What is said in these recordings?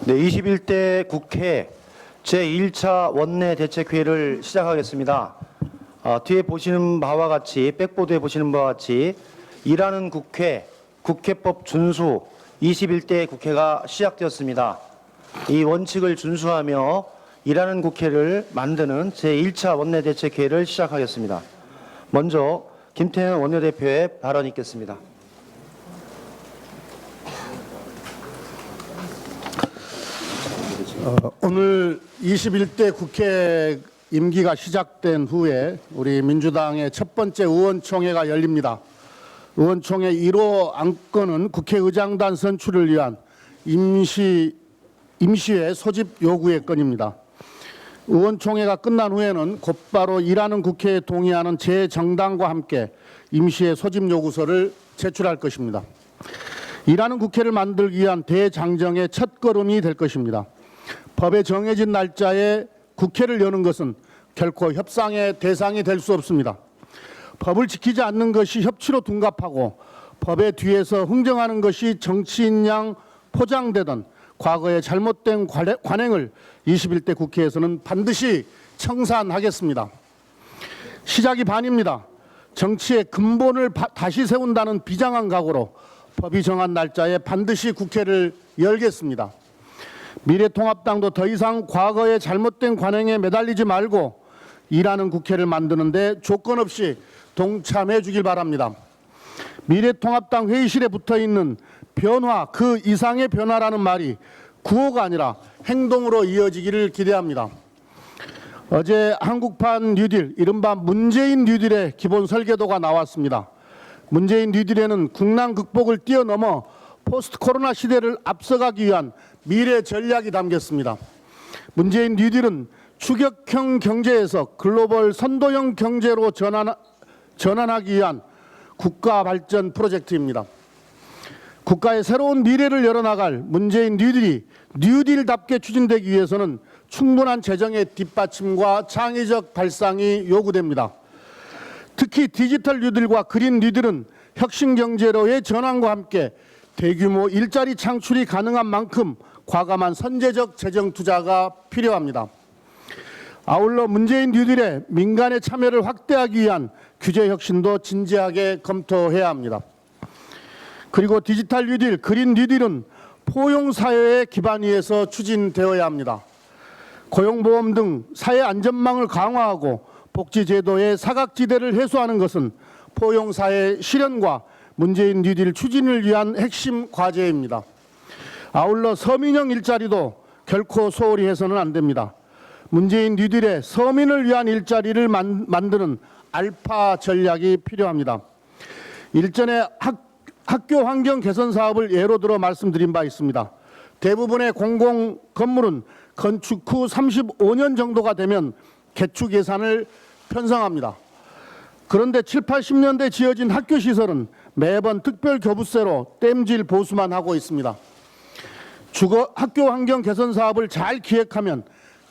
네, 21대 국회 제1차 원내대책회의를 시작하겠습니다. 뒤에 보시는 바와 같이, 백보드에 보시는 바와 같이 일하는 국회, 국회법 준수 21대 국회가 시작되었습니다. 이 원칙을 준수하며 일하는 국회를 만드는 제1차 원내대책회의를 시작하겠습니다. 먼저 김태년 원내대표의 발언이 있겠습니다. 오늘 21대 국회 임기가 시작된 후에 우리 민주당의 첫 번째 의원총회가 열립니다. 의원총회 1호 안건은 국회의장단 선출을 위한 임시회 소집 요구의 건입니다. 의원총회가 끝난 후에는 곧바로 일하는 국회에 동의하는 제 정당과 함께 임시회 소집 요구서를 제출할 것입니다. 일하는 국회를 만들기 위한 대장정의 첫걸음이 될 것입니다. 법에 정해진 날짜에 국회를 여는 것은 결코 협상의 대상이 될 수 없습니다. 법을 지키지 않는 것이 협치로 둔갑하고 법의 뒤에서 흥정하는 것이 정치인 양 포장되던 과거의 잘못된 관행을 21대 국회에서는 반드시 청산하겠습니다. 시작이 반입니다. 정치의 근본을 다시 세운다는 비장한 각오로 법이 정한 날짜에 반드시 국회를 열겠습니다. 미래통합당도 더 이상 과거의 잘못된 관행에 매달리지 말고 일하는 국회를 만드는 데 조건 없이 동참해 주길 바랍니다. 미래통합당 회의실에 붙어있는 변화, 그 이상의 변화라는 말이 구호가 아니라 행동으로 이어지기를 기대합니다. 어제 한국판 뉴딜, 이른바 문재인 뉴딜의 기본 설계도가 나왔습니다. 문재인 뉴딜에는 국난 극복을 뛰어넘어 포스트 코로나 시대를 앞서가기 위한 미래 전략이 담겼습니다. 문재인 뉴딜은 추격형 경제에서 글로벌 선도형 경제로 전환하기 위한 국가 발전 프로젝트입니다. 국가의 새로운 미래를 열어나갈 문재인 뉴딜이 뉴딜답게 추진되기 위해서는 충분한 재정의 뒷받침과 창의적 발상이 요구됩니다. 특히 디지털 뉴딜과 그린 뉴딜은 혁신 경제로의 전환과 함께 대규모 일자리 창출이 가능한 만큼 과감한 선제적 재정 투자가 필요합니다. 아울러 문재인 뉴딜의 민간의 참여를 확대하기 위한 규제 혁신도 진지하게 검토해야 합니다. 그리고 디지털 뉴딜, 그린 뉴딜은 포용 사회의 기반 위에서 추진되어야 합니다. 고용보험 등 사회 안전망을 강화하고 복지제도의 사각지대를 해소하는 것은 포용 사회 실현과 문재인 뉴딜 추진을 위한 핵심 과제입니다. 아울러 서민형 일자리도 결코 소홀히 해서는 안 됩니다. 문재인 뉴딜의 서민을 위한 일자리를 만드는 알파 전략이 필요합니다. 일전에 학교 환경 개선 사업을 예로 들어 말씀드린 바 있습니다. 대부분의 공공 건물은 건축 후 35년 정도가 되면 개축 예산을 편성합니다. 그런데 7, 80년대 지어진 학교 시설은 매번 특별 교부세로 땜질 보수만 하고 있습니다. 학교 환경 개선 사업을 잘 기획하면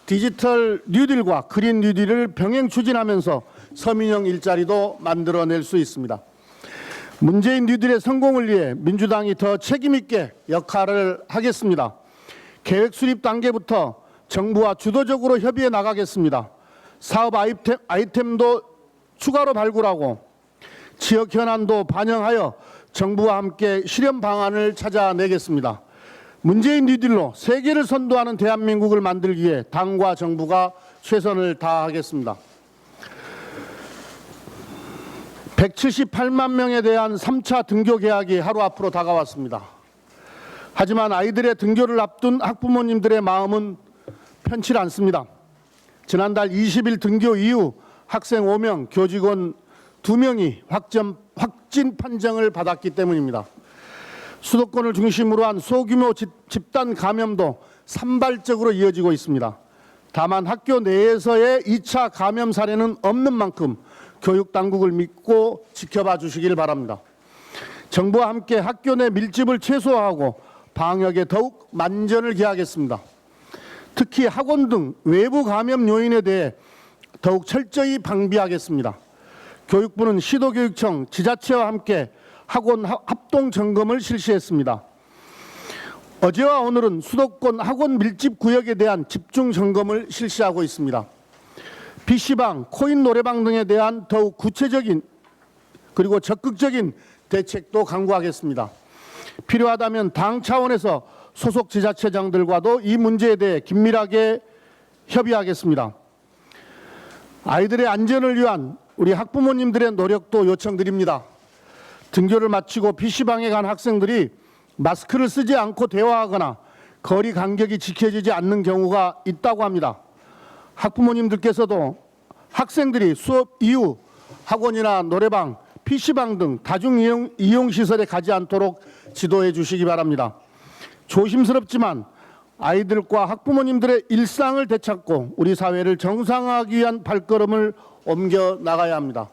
디지털 뉴딜과 그린 뉴딜을 병행 추진하면서 서민형 일자리도 만들어낼 수 있습니다. 문재인 뉴딜의 성공을 위해 민주당이 더 책임 있게 역할을 하겠습니다. 계획 수립 단계부터 정부와 주도적으로 협의해 나가겠습니다. 사업 아이템도 추가로 발굴하고 지역 현안도 반영하여 정부와 함께 실현 방안을 찾아내겠습니다. 문재인 뉴딜로 세계를 선도하는 대한민국을 만들기 위해 당과 정부가 최선을 다하겠습니다. 178만 명에 대한 3차 등교 개학이 하루 앞으로 다가왔습니다. 하지만 아이들의 등교를 앞둔 학부모님들의 마음은 편치 않습니다. 지난달 20일 등교 이후 학생 5명, 교직원 2명이 확진 판정을 받았기 때문입니다. 수도권을 중심으로 한 소규모 집단 감염도 산발적으로 이어지고 있습니다. 다만 학교 내에서의 2차 감염 사례는 없는 만큼 교육당국을 믿고 지켜봐 주시길 바랍니다. 정부와 함께 학교 내 밀집을 최소화하고 방역에 더욱 만전을 기하겠습니다. 특히 학원 등 외부 감염 요인에 대해 더욱 철저히 방비하겠습니다. 교육부는 시도교육청, 지자체와 함께 학원 합동 점검을 실시했습니다. 어제와 오늘은 수도권 학원 밀집 구역에 대한 집중 점검을 실시하고 있습니다. PC방, 코인 노래방 등에 대한 더욱 구체적인 그리고 적극적인 대책도 강구하겠습니다. 필요하다면 당 차원에서 소속 지자체장들과도 이 문제에 대해 긴밀하게 협의하겠습니다. 아이들의 안전을 위한 우리 학부모님들의 노력도 요청드립니다. 등교를 마치고 PC방에 간 학생들이 마스크를 쓰지 않고 대화하거나 거리 간격이 지켜지지 않는 경우가 있다고 합니다. 학부모님들께서도 학생들이 수업 이후 학원이나 노래방, PC방 등 다중이용시설에 가지 않도록 지도해 주시기 바랍니다. 조심스럽지만 아이들과 학부모님들의 일상을 되찾고 우리 사회를 정상화하기 위한 발걸음을 옮겨 나가야 합니다.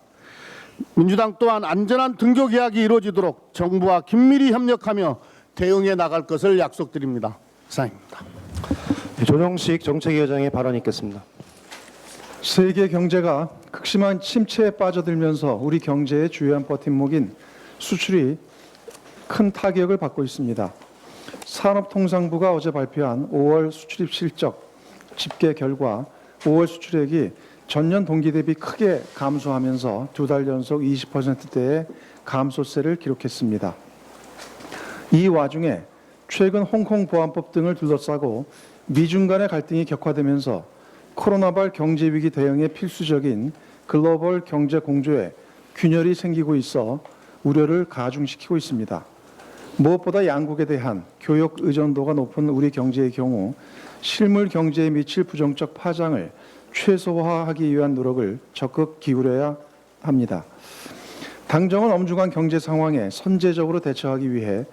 민주당 또한 안전한 등교 개학이 이루어지도록 정부와 긴밀히 협력하며 대응해 나갈 것을 약속드립니다. 이상입니다. 조정식 정책위원장의 발언이 있겠습니다. 세계 경제가 극심한 침체에 빠져들면서 우리 경제의 주요한 버팀목인 수출이 큰 타격을 받고 있습니다. 산업통상부가 어제 발표한 5월 수출입 실적 집계 결과 5월 수출액이 전년 동기 대비 크게 감소하면서 두 달 연속 20%대의 감소세를 기록했습니다. 이 와중에 최근 홍콩 보안법 등을 둘러싸고 미중 간의 갈등이 격화되면서 코로나발 경제 위기 대응에 필수적인 글로벌 경제 공조에 균열이 생기고 있어 우려를 가중시키고 있습니다. 무엇보다 양국에 대한 교역 의존도가 높은 우리 경제의 경우 실물 경제에 미칠 부정적 파장을 최소화하기 위한 노력을 적극 기울여야 합니다. 당정은 엄중한 경제 상황에 선제적으로 대처하기 위해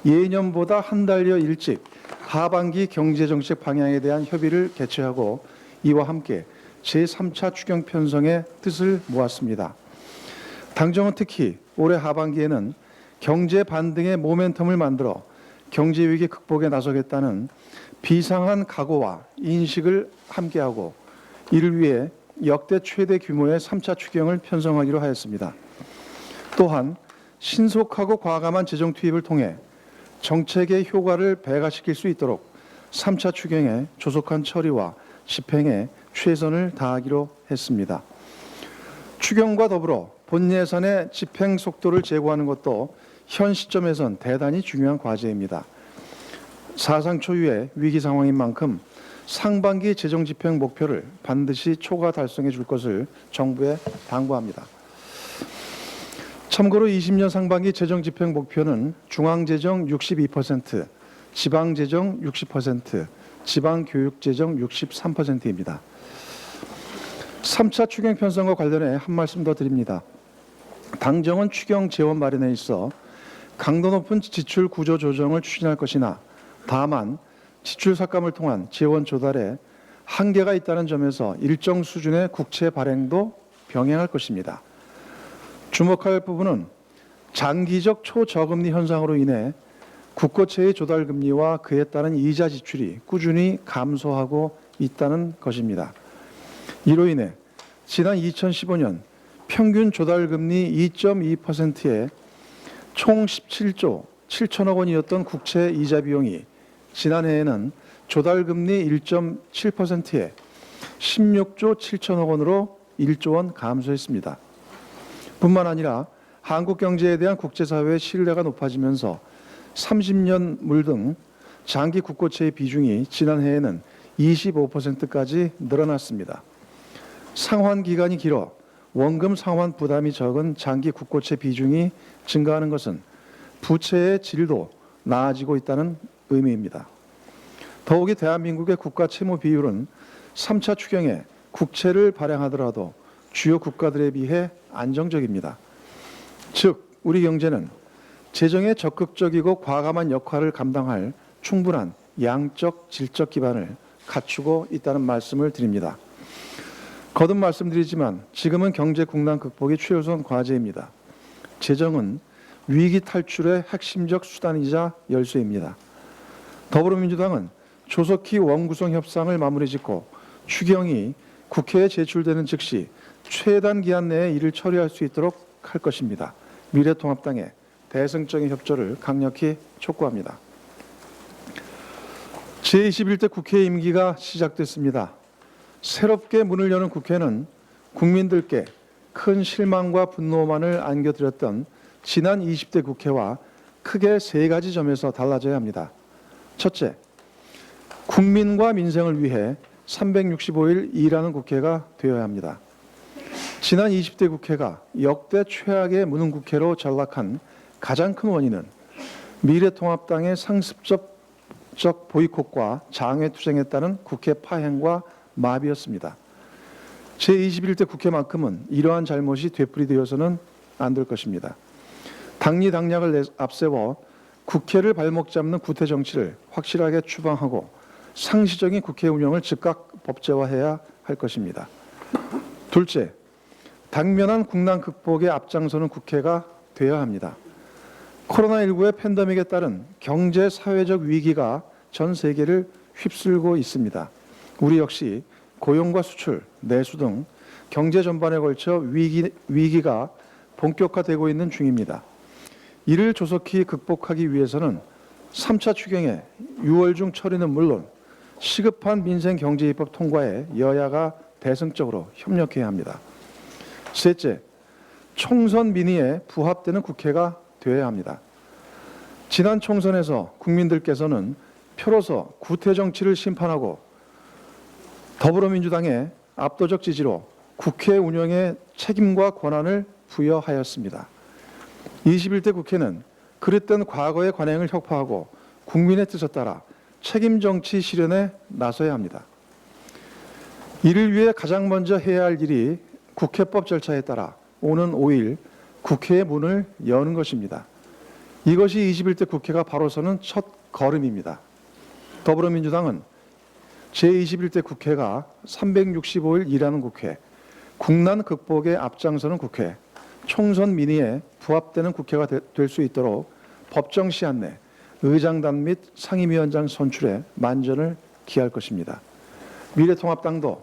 예년보다 한 달여 일찍 하반기 경제정책 방향에 대한 협의를 개최하고 이와 함께 제3차 추경 편성의 뜻을 모았습니다. 당정은 특히 올해 하반기에는 경제 반등의 모멘텀을 만들어 경제 위기 극복에 나서겠다는 비상한 각오와 인식을 함께하고 이를 위해 역대 최대 규모의 3차 추경을 편성하기로 하였습니다. 또한 신속하고 과감한 재정 투입을 통해 정책의 효과를 배가시킬 수 있도록 3차 추경의 조속한 처리와 집행에 최선을 다하기로 했습니다. 추경과 더불어 본 예산의 집행 속도를 제고하는 것도 현 시점에선 대단히 중요한 과제입니다. 사상 초유의 위기 상황인 만큼 상반기 재정 집행 목표를 반드시 초과 달성해 줄 것을 정부에 당부합니다. 참고로 20년 상반기 재정 집행 목표는 중앙재정 62%, 지방재정 60%, 지방교육재정 63%입니다. 3차 추경 편성과 관련해 한 말씀 더 드립니다. 당정은 추경 재원 마련에 있어 강도 높은 지출 구조 조정을 추진할 것이나 다만 지출 삭감을 통한 재원 조달에 한계가 있다는 점에서 일정 수준의 국채 발행도 병행할 것입니다. 주목할 부분은 장기적 초저금리 현상으로 인해 국고채의 조달 금리와 그에 따른 이자 지출이 꾸준히 감소하고 있다는 것입니다. 이로 인해 지난 2015년 평균 조달 금리 2.2%에 총 17조 7천억 원이었던 국채 이자 비용이 지난해에는 조달 금리 1.7%에 16조 7천억 원으로 1조 원 감소했습니다. 뿐만 아니라 한국 경제에 대한 국제사회의 신뢰가 높아지면서 30년 물 등 장기 국고채의 비중이 지난해에는 25%까지 늘어났습니다. 상환 기간이 길어 원금 상환 부담이 적은 장기 국고채 비중이 증가하는 것은 부채의 질도 나아지고 있다는 의미입니다. 더욱이 대한민국의 국가 채무 비율은 3차 추경에 국채를 발행하더라도 주요 국가들에 비해 안정적입니다. 즉, 우리 경제는 재정에 적극적이고 과감한 역할을 감당할 충분한 양적, 질적 기반을 갖추고 있다는 말씀을 드립니다. 거듭 말씀드리지만 지금은 경제 국난 극복이 최우선 과제입니다. 재정은 위기 탈출의 핵심적 수단이자 열쇠입니다. 더불어민주당은 조속히 원구성 협상을 마무리 짓고 추경이 국회에 제출되는 즉시 최단 기한 내에 이를 처리할 수 있도록 할 것입니다. 미래통합당의 대승적인 협조를 강력히 촉구합니다. 제21대 국회 임기가 시작됐습니다. 새롭게 문을 여는 국회는 국민들께 큰 실망과 분노만을 안겨드렸던 지난 20대 국회와 크게 세 가지 점에서 달라져야 합니다. 첫째, 국민과 민생을 위해 365일 일하는 국회가 되어야 합니다. 지난 20대 국회가 역대 최악의 무능국회로 전락한 가장 큰 원인은 미래통합당의 상습적 보이콧과 장외투쟁에 따른 국회 파행과 마비였습니다. 제21대 국회만큼은 이러한 잘못이 되풀이되어서는 안 될 것입니다. 당리당략을 앞세워 국회를 발목 잡는 구태 정치를 확실하게 추방하고 상시적인 국회 운영을 즉각 법제화해야 할 것입니다. 둘째, 당면한 국난 극복에 앞장서는 국회가 되어야 합니다. 코로나19의 팬데믹에 따른 경제 사회적 위기가 전 세계를 휩쓸고 있습니다. 우리 역시 고용과 수출, 내수 등 경제 전반에 걸쳐 위기가 본격화되고 있는 중입니다. 이를 조속히 극복하기 위해서는 3차 추경의 6월 중 처리는 물론 시급한 민생 경제 입법 통과에 여야가 대승적으로 협력해야 합니다. 셋째, 총선 민의에 부합되는 국회가 되어야 합니다. 지난 총선에서 국민들께서는 표로서 구태 정치를 심판하고 더불어민주당의 압도적 지지로 국회 운영의 책임과 권한을 부여하였습니다. 21대 국회는 그릇된 과거의 관행을 혁파하고 국민의 뜻에 따라 책임 정치 실현에 나서야 합니다. 이를 위해 가장 먼저 해야 할 일이 국회법 절차에 따라 오는 5일 국회의 문을 여는 것입니다. 이것이 21대 국회가 바로 서는 첫 걸음입니다. 더불어민주당은 제21대 국회가 365일 일하는 국회, 국난 극복에 앞장서는 국회, 총선 민의에 부합되는 국회가 될 수 있도록 법정 시한 내 의장단 및 상임위원장 선출에 만전을 기할 것입니다. 미래통합당도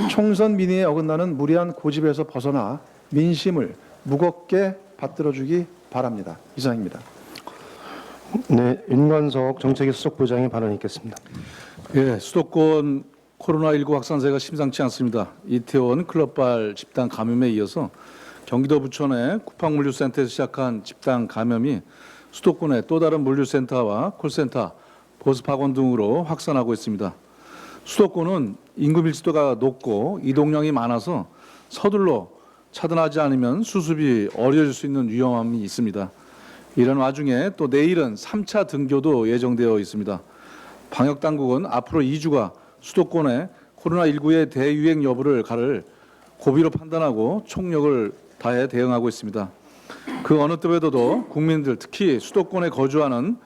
총선 민의에 어긋나는 무리한 고집에서 벗어나 민심을 무겁게 받들어주기 바랍니다. 이상입니다. 네, 윤관석 정책위 수석부장의 발언이 있겠습니다. 예, 수도권 코로나19 확산세가 심상치 않습니다. 이태원 클럽발 집단 감염에 이어서 경기도 부천의 쿠팡물류센터에서 시작한 집단 감염이 수도권의 또 다른 물류센터와 콜센터, 보습학원 등으로 확산하고 있습니다. 수도권은 인구 밀집도가 높고 이동량이 많아서 서둘러 차단하지 않으면 수습이 어려질 수 있는 위험함이 있습니다. 이런 와중에 또 내일은 3차 등교도 예정되어 있습니다. 방역당국은 앞으로 2주가 수도권의 코로나19의 대유행 여부를 가를 고비로 판단하고 총력을 다해 대응하고 있습니다. 그 어느 때보다도 국민들, 특히 수도권에 거주하는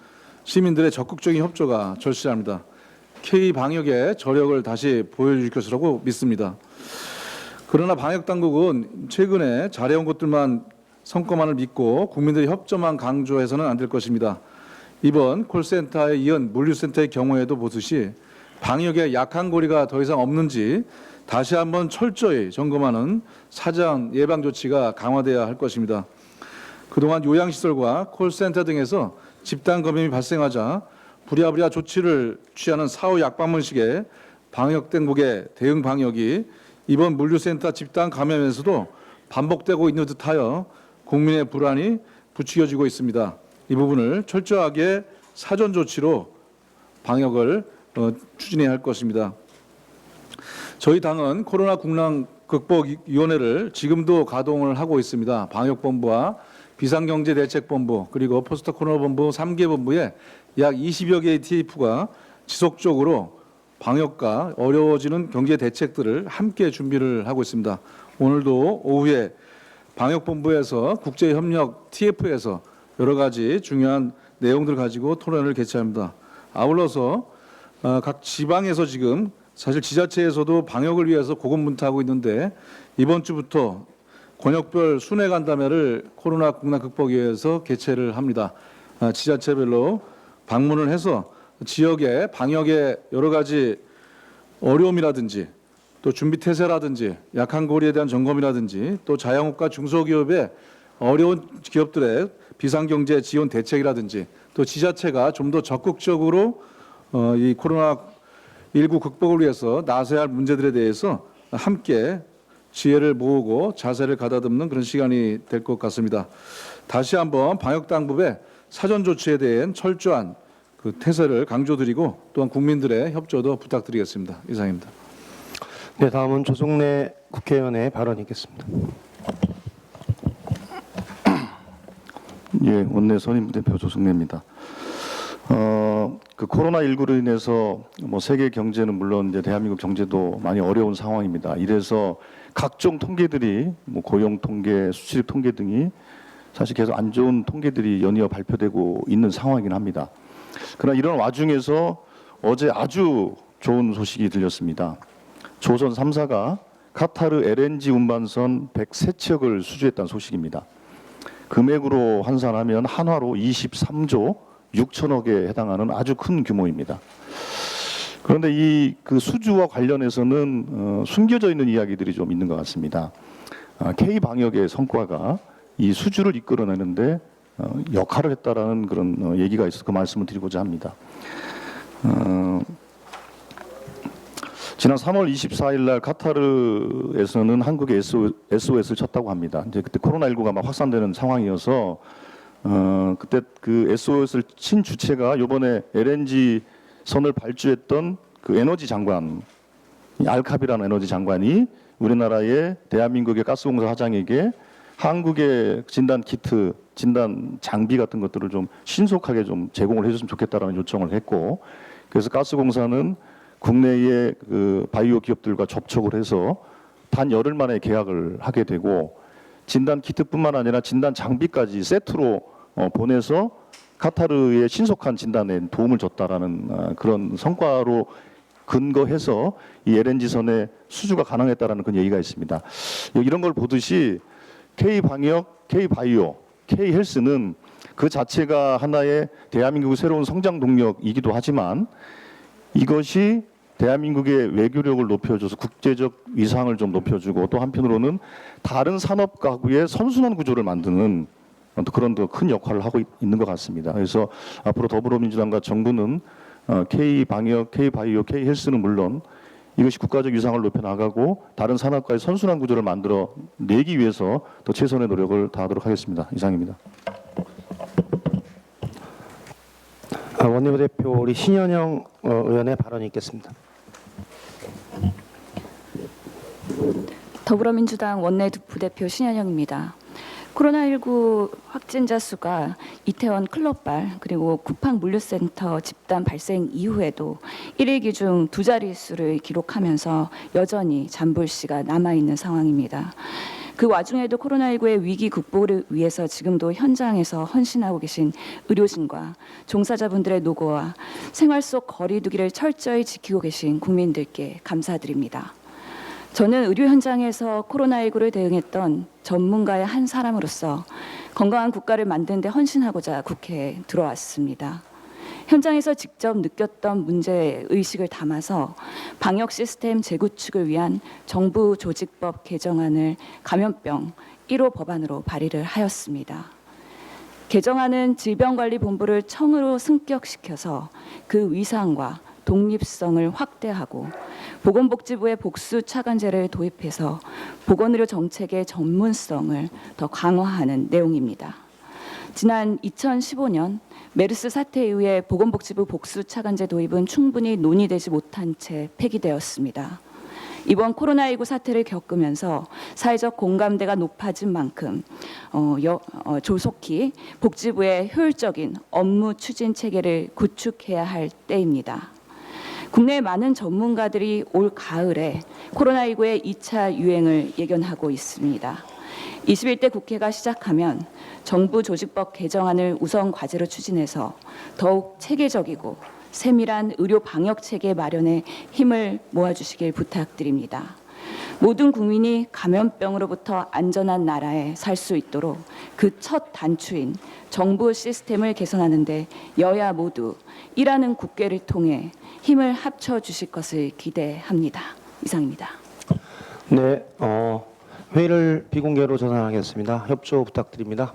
시민들의 적극적인 협조가 절실합니다. K-방역의 저력을 다시 보여줄 것이라고 믿습니다. 그러나 방역당국은 최근에 잘해온 것들만 성과만을 믿고 국민들의 협조만 강조해서는 안 될 것입니다. 이번 콜센터에 이은 물류센터의 경우에도 보듯이 방역에 약한 고리가 더 이상 없는지 다시 한번 철저히 점검하는 사전 예방 조치가 강화돼야 할 것입니다. 그동안 요양시설과 콜센터 등에서 집단 감염이 발생하자 부랴부랴 조치를 취하는 사후 약방문식의 방역당국의 대응 방역이 이번 물류센터 집단 감염에서도 반복되고 있는 듯하여 국민의 불안이 부추겨지고 있습니다. 이 부분을 철저하게 사전 조치로 방역을 추진해야 할 것입니다. 저희 당은 코로나 국난 극복위원회를 지금도 가동을 하고 있습니다. 방역본부와 비상경제대책본부 그리고 포스트 코로나본부 3개 본부에 약 20여 개의 TF가 지속적으로 방역과 어려워지는 경제 대책들을 함께 준비를 하고 있습니다. 오늘도 오후에 방역본부에서 국제협력 TF에서 여러 가지 중요한 내용들 가지고 토론을 개최합니다. 아울러서 각 지방에서 지금 사실 지자체에서도 방역을 위해서 고군분투하고 있는데 이번 주부터 권역별 순회 간담회를 코로나 국난 극복을 위해서 개최를 합니다. 지자체별로 방문을 해서 지역의 방역의 여러 가지 어려움이라든지 또 준비 태세라든지 약한 고리에 대한 점검이라든지 또 자영업과 중소기업의 어려운 기업들의 비상경제 지원 대책이라든지 또 지자체가 좀 더 적극적으로 이 코로나19 극복을 위해서 나서야 할 문제들에 대해서 함께 지혜를 모으고 자세를 가다듬는 그런 시간이 될 것 같습니다. 다시 한번 방역 당국의 사전 조치에 대한 철저한 그 태세를 강조드리고 또한 국민들의 협조도 부탁드리겠습니다. 이상입니다. 네, 다음은 조성래 국회의원의 발언이 있겠습니다. 예, 원내 선임부대표 조성래입니다. 그 코로나19로 인해서 뭐 세계 경제는 물론 이제 대한민국 경제도 많이 어려운 상황입니다. 이래서 각종 통계들이 뭐 고용 통계, 수출입 통계 등이 사실 계속 안 좋은 통계들이 연이어 발표되고 있는 상황이긴 합니다. 그러나 이런 와중에서 어제 아주 좋은 소식이 들렸습니다. 조선 3사가 카타르 LNG 운반선 103척을 수주했다는 소식입니다. 금액으로 환산하면 한화로 23조 6천억에 해당하는 아주 큰 규모입니다. 그런데 이 그 수주와 관련해서는 숨겨져 있는 이야기들이 좀 있는 것 같습니다. K 방역의 성과가 이 수주를 이끌어내는데 역할을 했다라는 그런 얘기가 있어서 그 말씀을 드리고자 합니다. 지난 3월 24일 날 카타르에서는 한국에 SOS를 쳤다고 합니다. 이제 그때 코로나19가 막 확산되는 상황이어서 그때 그 SOS를 친 주체가 이번에 LNG 선을 발주했던 그 에너지 장관, 알카비라는 에너지 장관이 우리나라의 대한민국의 가스공사 사장에게 한국의 진단 키트, 진단 장비 같은 것들을 좀 신속하게 좀 제공을 해줬으면 좋겠다라는 요청을 했고, 그래서 가스공사는 국내의 그 바이오 기업들과 접촉을 해서 단 열흘 만에 계약을 하게 되고, 진단 키트뿐만 아니라 진단 장비까지 세트로 보내서 카타르의 신속한 진단에 도움을 줬다라는 그런 성과로 근거해서 이 LNG선의 수주가 가능했다라는 그런 얘기가 있습니다. 이런 걸 보듯이 K방역, K바이오, K헬스는 그 자체가 하나의 대한민국의 새로운 성장 동력이기도 하지만 이것이 대한민국의 외교력을 높여줘서 국제적 위상을 좀 높여주고 또 한편으로는 다른 산업 가구의 선순환 구조를 만드는 그런 더 큰 역할을 하고 있는 것 같습니다. 그래서 앞으로 더불어민주당과 정부는 K방역, K바이오, K헬스는 물론 이것이 국가적 위상을 높여 나가고 다른 산업과의 선순환 구조를 만들어 내기 위해서 더 최선의 노력을 다하도록 하겠습니다. 이상입니다. 원내부대표 우리 신현영 의원의 발언이 있겠습니다. 더불어민주당 원내부대표 신현영입니다. 코로나19 확진자 수가 이태원 클럽발 그리고 쿠팡 물류센터 집단 발생 이후에도 1일 기준 두 자릿수를 기록하면서 여전히 잠불씨가 남아있는 상황입니다. 그 와중에도 코로나19의 위기 극복을 위해서 지금도 현장에서 헌신하고 계신 의료진과 종사자분들의 노고와 생활 속 거리 두기를 철저히 지키고 계신 국민들께 감사드립니다. 저는 의료 현장에서 코로나19를 대응했던 전문가의 한 사람으로서 건강한 국가를 만드는 데 헌신하고자 국회에 들어왔습니다. 현장에서 직접 느꼈던 문제의식을 담아서 방역 시스템 재구축을 위한 정부 조직법 개정안을 감염병 1호 법안으로 발의를 하였습니다. 개정안은 질병관리본부를 청으로 승격시켜서 그 위상과 독립성을 확대하고 보건복지부의 복수 차관제를 도입해서 보건의료 정책의 전문성을 더 강화하는 내용입니다. 지난 2015년 메르스 사태 이후에 보건복지부 복수 차관제 도입은 충분히 논의되지 못한 채 폐기되었습니다. 이번 코로나19 사태를 겪으면서 사회적 공감대가 높아진 만큼 조속히 복지부의 효율적인 업무 추진 체계를 구축해야 할 때입니다. 국내 많은 전문가들이 올 가을에 코로나19의 2차 유행을 예견하고 있습니다. 21대 국회가 시작하면 정부 조직법 개정안을 우선 과제로 추진해서 더욱 체계적이고 세밀한 의료 방역 체계 마련에 힘을 모아주시길 부탁드립니다. 모든 국민이 감염병으로부터 안전한 나라에 살 수 있도록 그 첫 단추인 정부 시스템을 개선하는 데 여야 모두 일하는 국회를 통해 힘을 합쳐 주실 것을 기대합니다. 이상입니다. 네, 회의를 비공개로 전환하겠습니다. 협조 부탁드립니다.